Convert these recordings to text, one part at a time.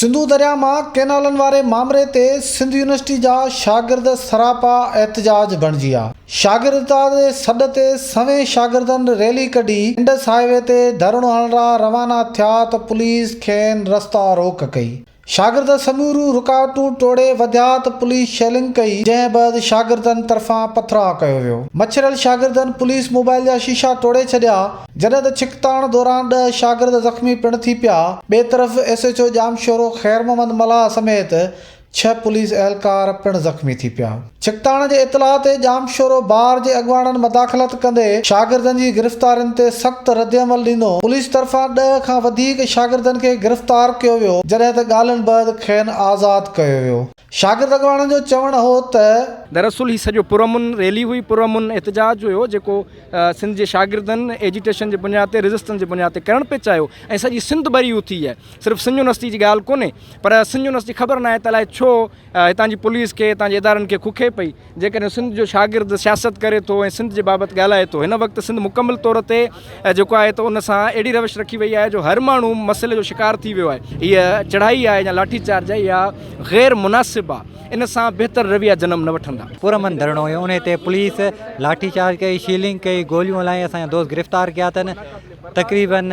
सिंधु दरिया मां केनालनि वारे मामले ते सिंध यूनिवर्सिटी जा शागिर्द सरापा एहतजाज बणिजी विया। शागिर्द जे सॾ ते सवें शागिर्दनि रैली कढी इंडस हाईवे ते धरणो हणण रवाना थिया त पुलिस खेनि रस्ता रोक कई। शागिर्द समूरू रुकावटूं तोड़े वधिया त पुलिस शेलिंग कई, जंहिं बैदि शागिर्दनि तरफ़ां पथराव कयो वियो। मछरियल शागिर्दनि पुलिस मोबाइल जा शीशा तोड़े छॾिया, जॾहिं त छिकताण दौरान 10 शागिर्द ज़ख़्मी पिण थी पिया। ॿिए तरफ़ SHO जामशोरो ख़ैर मोहम्मद मल्हाह समेत 6 पुलिस एहलकार पिण ज़ख़्मी थी पिया। छिकताण जे इतलाह ते जामशोरो बार जे अॻवाननि मदाख़लत कंदे शागिर्दनि जी गिरफ़्तारियुनि ते सख़्त रद्दअमल ॾिनो। पुलिस तरफ़ां 10 खां वधीक शागिर्दनि खे गिरफ़्तार कयो वियो, जॾहिं त ॻाल्हियुनि बैदि खेनि आज़ादु कयो वियो। शागिर्द अॻवाननि जो चवणु हो त दरअसल ही सॼो पुरअमन रैली हुई, पुरअमन एहतजाज हुयो जेको सिंध जे शागिर्दनि एजिटेशन जे बुनियाद ते रेजिस्टेंस जे बुनियाद ते करणु पिए चाहियो ऐं सॼी सिंध भरी उथी आहे। सिर्फ़ु सिंध यूनिवर्सिटी जी ॻाल्हि कोन्हे, पर सिंध यूनिवर्सिटी ख़बर न आहे त अलाए छो हितां जी पुलिस खे हितां जे इदारनि खे खुखे पई। जेकॾहिं सिंध जो शागिर्द सियासत करे थो ऐं सिंध जे बाबति ॻाल्हाए थो, हिन वक़्तु सिंध मुकमिल तौर ते जेको आहे त उन सां अहिड़ी रविश रखी वई आहे जो हर माण्हू मसइले जो शिकार थी वियो आहे। हीअ चढ़ाई आहे या लाठी चार्ज आहे या ग़ैर मुनासिब आहे, इन सां बहितर रवैया जनम न वठंदा। पुरअमन धरणो हुयो, उन ते पुलिस लाठी चार्ज कई, शीलिंग कई, गोलियूं हलाई, असांजा दोस्त गिरफ़्तार कया अथनि। तक़रीबन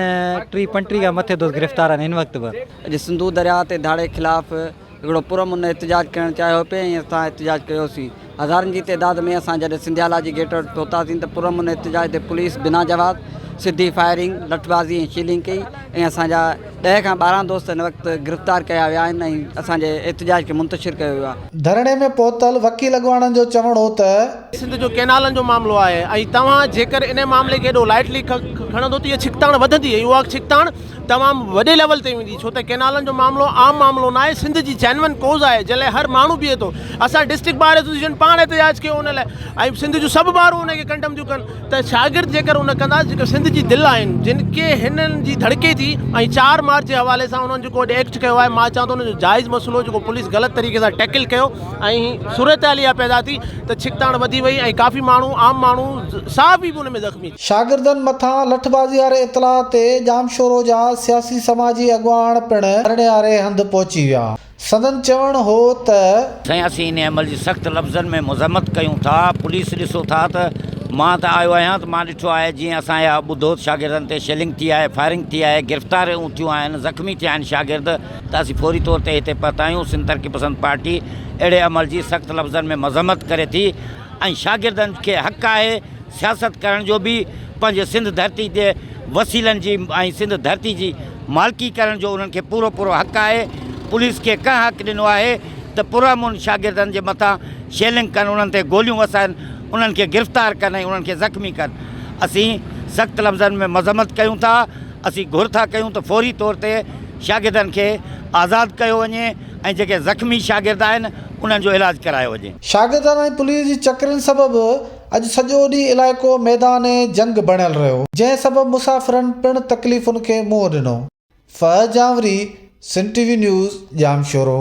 30-35 खां मथे दोस्त गिरफ़्तार आहिनि हिन वक़्तु बि। अॼु सिंधु दरिया ते धाड़े ख़िलाफ़ हिकिड़ो पुरअमन एहतजाज करणु चाहियो पिए ऐं असां एहतजाज कयोसीं। हज़ारनि जी तइदाद में असां जॾहिं सिंधियाला जी गेट वटि पहुतासीं त पुरअमन एहतजाज ते पुलिस बिना जवाब सिधी फायरिंग, लठबाज़ी ऐं शीलिंग कई ऐं असांजा 10 खां 12 दोस्त हिन वक़्तु गिरफ़्तार कया विया आहिनि ऐं असांजे एहतजाज खे मुंतशिर कयो वियो आहे। धरणे में पहुतल वकील अॻवाननि जो चवणु हो त सिंध जो केनालनि जो मामिलो आहे ऐं तव्हां जेकर इन मामले खे एॾो लाइटली खणंदो त इहा छिकताण वधंदी। उहा छिकताण तमामु वॾे लेवल ते वेंदी, छो त केनालनि जो मामिलो आम मामिलो न आहे, सिंध जी जेन्युइन कोज़ आहे जंहिं लाइ हर माण्हू बीहे थो। असां डिस्ट्रिक्ट बार एसोसिएशन पाण एहतजाज कयो उन लाइ ऐं सिंध जूं सभु ॿारूं उनखे कंडम थियूं कनि त शागिर्द जेकर उन कंदा जेकर सिंध जी दिलि आहिनि, जिनखे हिननि जी धड़के थी ऐं 4 मार्च जे हवाले सां उन्हनि जेको एक्ट कयो आहे, मां चवां थो उनजो जाइज़ मसइलो जेको पुलिस ग़लति तरीक़े सां टैकल कयो ऐं सूरत हाल इहा पैदा थी त छिकताण वधी वई ऐं काफ़ी माण्हू आम माण्हू साह बि उन में ज़ख़्मी। शागिर्दनि मथां लठबाज़ी वारे इतलाह ते जामशोरो जा सियासी समाजी अॻवान पिण धरणे वारे हंधि पहुची विया। संदन चवणु हो त साईं असीं इन अमल जी सख़्तु लफ़्ज़नि में मुज़म्मत कयूं था। पुलिस ॾिसो था त मां त आयो आहियां त मां ॾिठो आहे जीअं असांजा ॿुधो शागिर्दनि ते शेलिंग थी आहे, फायरिंग थी आहे, गिरफ़्तारियूं थियूं आहिनि, ज़ख़्मी थिया आहिनि शागिर्द, त असीं फौरी तौर ते हिते पहुता आहियूं। सिंध तरक़ी पसंद पार्टी अहिड़े अमल जी सख़्तु लफ़्ज़नि में मज़म्मत करे थी ऐं शागिर्दनि खे हक़ु आहे सियासत करण जो बि, पंहिंजे सिंध धरती ते वसीलनि जी ऐं सिंध धरती जी मालिकी करण जो उन्हनि खे पूरो हक़ु आहे। पुलिस खे कंहिं हक़ु ॾिनो आहे त पुरअमन शागिर्दनि जे मथां शेलिंग कनि, उन्हनि ते गोलियूं वसाइनि, उन्हनि खे गिरफ़्तार कनि ऐं उन्हनि खे ज़ख़्मी कनि। असीं सख़्तु लफ़्ज़नि में मज़म्मत कयूं था। असीं घुर था कयूं त फौरी तौर ते शागिर्दनि खे आज़ादु कयो वञे ऐं जेके ज़ख़्मी शागिर्द आहिनि उन्हनि जो इलाजु करायो वञे। शागिर्दनि ऐं पुलिस जी चकरनि सबबि अॼु सॼो ॾींहुं इलाइक़ो मैदान जंग बणियल रहियो, जंहिं सबबि मुसाफ़िरनि पिण तकलीफ़ुनि खे मुंहुं ॾिनो। Fahad Jawari, Sindh TV news, Jamshoro.